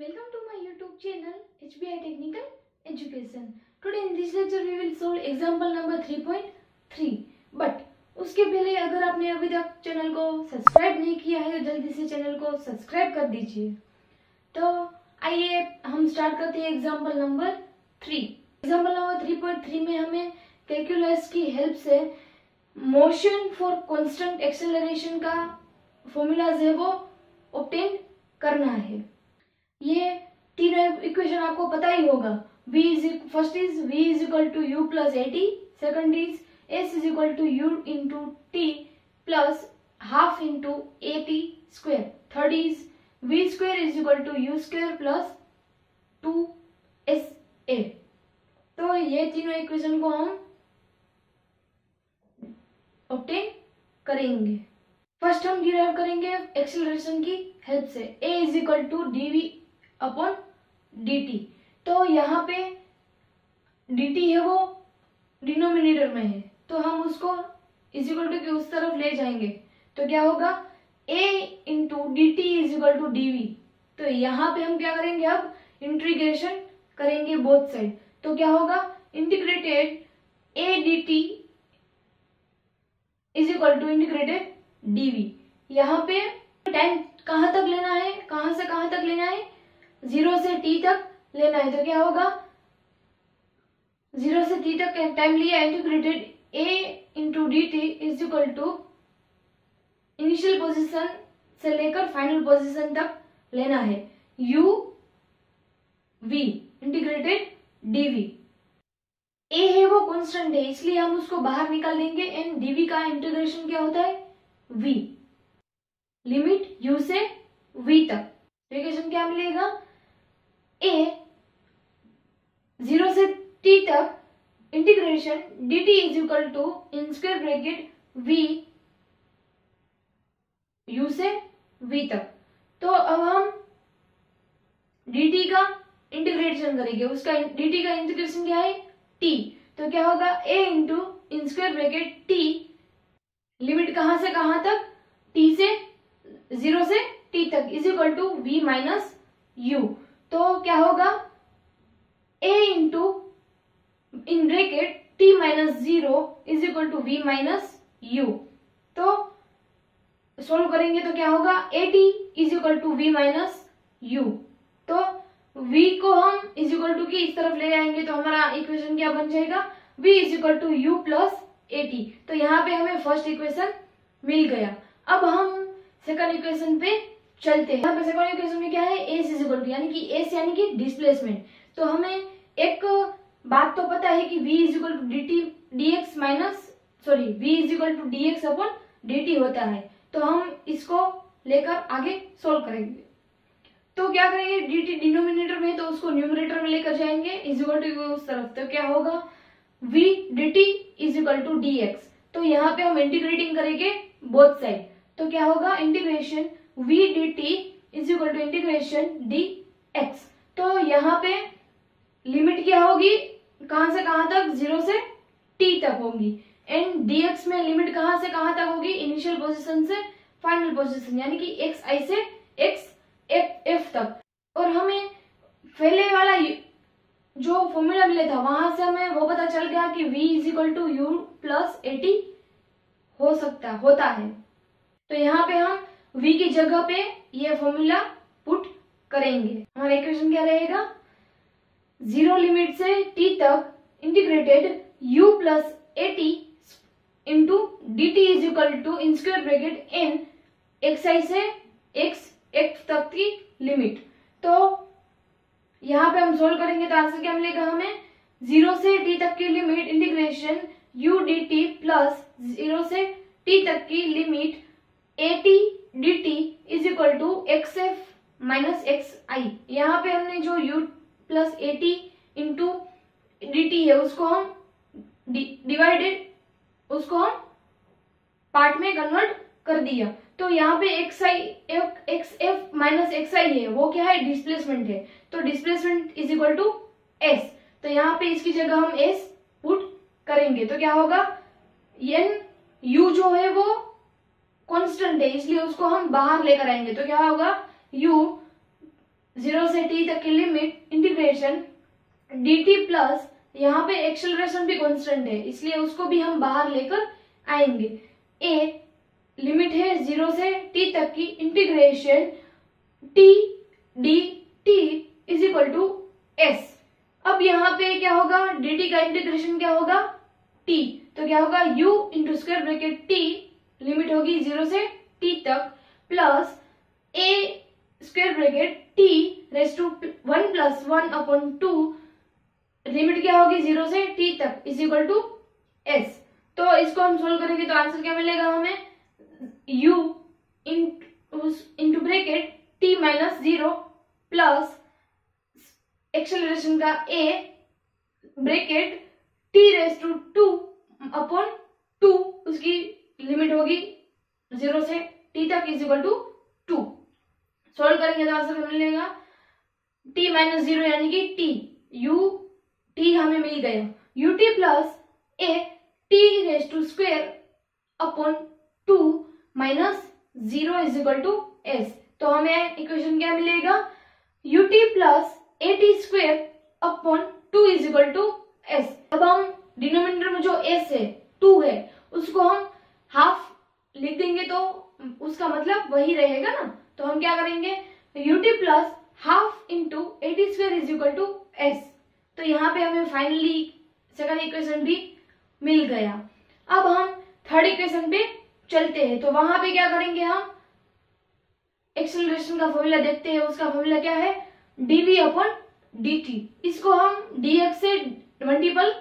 Welcome to my YouTube channel HBI Technical Education. Today in this lecture we will solve example number 3.3. But उसके पहले अगर आपने अभी तक चैनल को सब्सक्राइब नहीं किया है तो जल्दी से चैनल को सब्सक्राइब कर दीजिए। तो आइए हम स्टार्ट करते हैं एग्जाम्पल नंबर 3। एग्जाम्पल नंबर 3.3 में हमें कैलकुलस की हेल्प से मोशन फॉर कांस्टेंट एक्सेलरेशन का फॉर्मूला है वो ऑब्टेन करना है। ये तीनों इक्वेशन आपको पता ही होगा। First is v is equal to u plus a t, second is s is equal to u into t plus half into a t square, third is v square is equal to u square plus 2sa। तो ये तीनों equation को हम obtain करेंगे। First हम derive करेंगे acceleration की help से। a is equal to dv upon dt। तो यहाँ पे dt है वो डिनोमिनेटर में है, तो हम उसको इज इक्वल टू के उस तरफ ले जाएंगे तो क्या होगा a into d t is equal to dv। तो यहाँ पे हम क्या करेंगे, अब इंटीग्रेशन करेंगे बोथ साइड। तो क्या होगा integrated a dt is equal to integrated dv। यहाँ पे टाइम कहाँ तक लेना है, कहाँ से कहाँ तक लेना है, 0 से t तक लेना है। तो क्या होगा 0 से t तक टाइम लिया, integrated a into d t is equal to initial position से लेकर फाइनल पोजीशन तक लेना है u v integrated dv। a है वो कांस्टेंट है इसलिए हम उसको बाहर निकाल देंगे एंड dv का इंटीग्रेशन क्या होता है v, लिमिट u से v तक। तो इक्वेशन क्या मिलेगा, a 0 से t तक integration dt is equal to in square bracket v u से v तक। तो अब हम dt का इंटीग्रेशन करेंगे, उसका dt का इंटीग्रेशन क्या है t। तो क्या होगा a into in square bracket t, limit कहां से कहां तक, t से 0 से t तक is equal to v minus u। तो क्या होगा a into in bracket t minus 0 is equal to v minus u। तो सोल्व करेंगे तो क्या होगा a t is equal to v minus u। तो v को हम इज इक्वल टू की इस तरफ ले आएंगे तो हमारा इक्वेशन क्या बन जाएगा, v is equal to u plus a t. तो यहाँ पे हमें फर्स्ट इक्वेशन मिल गया। अब हम सेकंड इक्वेशन पे चलते हैं। यहाँ पे सेकंड इक्वेशन में क्या है, एस इज इक्वल टू यानी कि एस यानी कि डिस्प्लेसमेंट। तो हमें एक बात तो पता है कि v is equal to d t d x minus v is equal to d x upon d t होता है। तो हम इसको लेकर आगे सोल्व करेंगे। तो क्या करेंगे, डी टी डिनोमिनेटर में तो उसको न्यूमरेटर में लेकर जाएंगे इज इक्वल टू उस तरफ। तो क्या होगा v d t is equal to d x. तो यहाँ पे हम इंटीग्रेटिंग करेंगे बोथ साइड। तो क्या होगा integration v d t is equal to integration d x. तो यहाँ पे लिमिट क्या होगी, कहां से कहां तक, 0 से t तक होगी एंड dx में लिमिट कहां से कहां तक होगी, इनिशियल पोजीशन से फाइनल पोजीशन यानी कि xi से xf तक। और हमें पहले वाला जो फॉर्मूला मिला था वहां से हमें वो पता चल गया कि v is equal to u plus a t होता है। तो यहाँ पे हम v की जगह पे ये फॉर्मूला पुट करेंगे। हमारा इक्वेशन क्या रहेगा, 0 लिमिट से t तक integrated u plus a t into d t is equal to in square bracket n xi से x तक की लिमिट। तो यहाँ पे हम सोल्व करेंगे तो आंसर क्या मिलेगा हमें, 0 से t तक की limit integration u d t plus 0 से t तक की limit a t d t is equal to x f minus x i. यहाँ पे हमने जो u plus a t into d t है उसको हम डिवाइडेड उसको हम पार्ट में कन्वर्ट कर दिया। तो यहाँ पे x f minus x i है वो क्या है, डिस्प्लेसमेंट है। तो displacement is equal to s. तो यहाँ पे इसकी जगह हम एस पुट करेंगे तो क्या होगा, एन यू जो है वो कांस्टेंट है इसलिए उसको हम बाहर लेकर आएंगे। तो क्या होगा u 0 से t तक की लिमिट इंटीग्रेशन dt प्लस यहाँ पे एक्सेलरेशन भी कांस्टेंट है इसलिए उसको भी हम बाहर लेकर आएंगे। a लिमिट है 0 से t तक की integration t dt is equal to s। अब यहाँ पे क्या होगा, dt का इंटीग्रेशन क्या होगा t, तो क्या होगा u into square bracket t limit होगी 0 से t तक plus a square bracket t raise to 1 plus 1 upon 2 limit क्या होगी 0 से t तक इज इक्वल टू s। तो इसको हम सोल्व करेंगे तो आंसर क्या मिलेगा हमें, u into bracket t minus 0 plus acceleration का a bracket t raise to 2 upon 2 उसकी लिमिट होगी 0 से t तक इज इक्वल टू 2। सोल्व करेंगे तो आंसर मिलेगा t माइनस 0 यानी कि t u t हमें मिल गया ut plus a t raise to square upon 2 minus 0 is equal to s। तो हमें इक्वेशन क्या मिलेगा, ut plus a t square upon 2 is equal to s। अब हम डिनोमिनेटर में जो s है 2 है उसको हम हाफ लिख देंगे तो उसका मतलब वही रहेगा ना, तो हम क्या करेंगे ut plus half into a t square is equal to s। तो यहाँ पे हमें फाइनली सेकंड इक्वेशन भी मिल गया। अब हम थर्ड इक्वेशन पे चलते हैं, तो वहां पे क्या करेंगे हम एक्सेलरेशन का फॉर्मूला देखते हैं, उसका फॉर्मूला क्या है dv अपॉन dt, इसको हम dx से मल्टीपल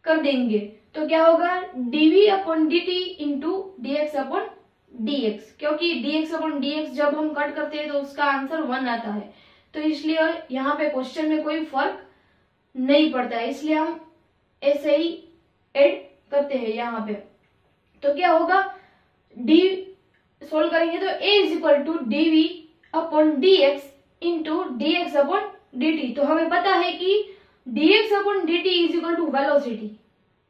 कर देंगे तो क्या होगा dv upon dt into dx upon dx, क्योंकि dx अपॉन dx जब हम कट करते हैं तो उसका आंसर 1 आता है, तो इसलिए यहाँ पे क्वेश्चन में कोई फर्क नहीं पड़ता है, इसलिए हम ऐसे ही ऐड करते हैं यहाँ पे। तो क्या होगा d सोल्व करेंगे तो a is equal to dv upon dx into dx upon dt। तो हमें पता है कि dx upon dt is equal to velocity,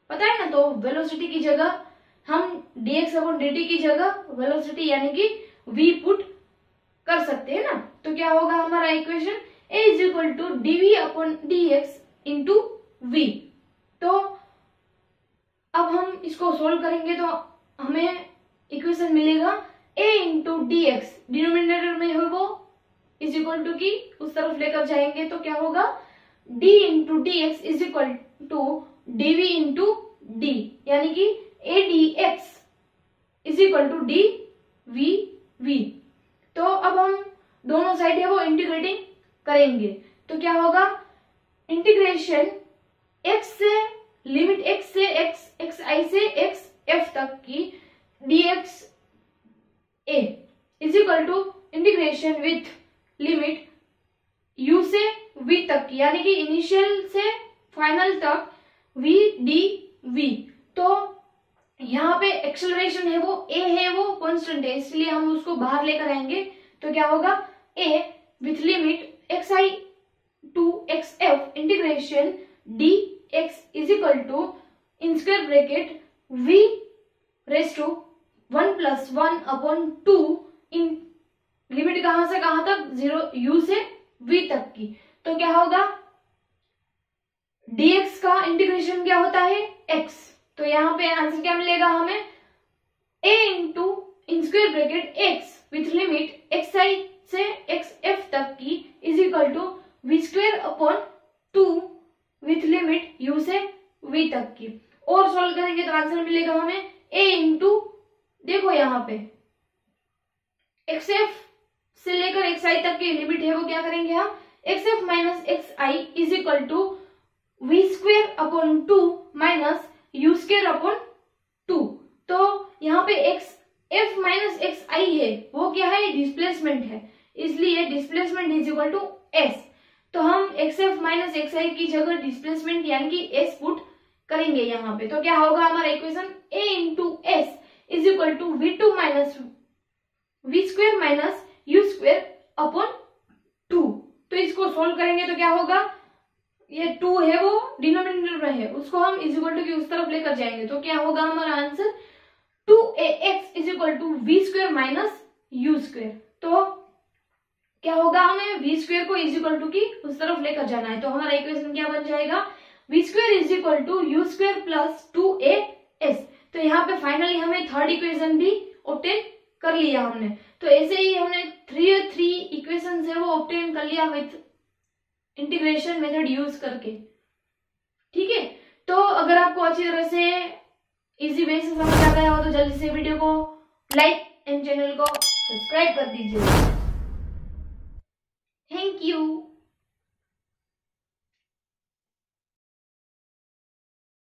पता है ना, तो वेलोसिटी की जगह हम dx अपॉन dt की जगह वेलोसिटी यानी कि v पुट कर सकते हैं ना। तो क्या होगा हमारा equation a is equal to dv upon dx into v। तो अब हम इसको सोल्व करेंगे तो हमें इक्वेशन मिलेगा a into d x, denominator में है वो इज इक्वल टू की उस तरफ लेकर जाएंगे तो क्या होगा d into d x is equal to dv into d, यानी कि a dx is equal to dv। तो अब हम दोनों साइड है वो इंटीग्रेटिंग करेंगे तो क्या होगा इंटीग्रेशन x से लिमिट x से xi से xf तक की dx a is equal to integration with limit u से v तक की, यानी कि इनिशियल से फाइनल तक v dv। तो यहाँ पे एक्सेलरेशन है वो a है वो कांस्टेंट है, इसलिए हम उसको बाहर लेकर आएंगे तो क्या होगा a with limit xi to xf integration dx is equal to in square bracket v raise to 1 plus 1 upon 2 in limit कहां से कहां तक 0 u से v तक की। तो क्या होगा dx का इंटीग्रेशन क्या होता है x, तो यहाँ पे आंसर क्या मिलेगा हमें a into in square bracket x with limit xi से xf तक की is equal to v square upon 2 with limit u से v तक की। और सोल्व करेंगे तो आंसर मिलेगा हमें a इंटू, देखो यहाँ पे xf से लेकर xi तक की लिमिट है वो क्या करेंगे हम xf minus xi is equal to v square upon 2 minus u square upon 2। तो यहाँ पे xf माइनस xi है वो क्या है डिस्प्लेसमेंट है, इसलिए displacement is equal to s। तो हम xf माइनस xi की जगह डिस्प्लेसमेंट यानी कि s पुट करेंगे यहाँ पे, तो क्या होगा हमारा equation a into s is equal to v2 minus v square minus u square upon 2। तो इसको सोल्व करेंगे तो क्या होगा ये 2 है वो डिनोमिनेटर में है उसको हम इज इक्वल टू की उस तरफ लेकर जाएंगे तो क्या होगा हमारा answer 2ax is equal to v square minus u square. तो क्या होगा, हमें वी स्क्वेयर को इज इक्वल टू की उस तरफ लेकर जाना है। तो हमारा इक्वेशन क्या बन जाएगा, v square is equal to u square plus 2as। तो यहाँ पे फाइनली हमें थर्ड इक्वेशन भी ऑब्टेन कर लिया हमने। तो ऐसे ही हमने थ्री इक्वेशन है वो ऑब्टेन कर लिया विथ इंटीग्रेशन मेथड यूज करके। ठीक है, तो अगर आपको अच्छी तरह से इजी वे से समझ आ गया हो तो जल्दी से वीडियो को लाइक एंड चैनल को सब्सक्राइब कर दीजिए। Thank you.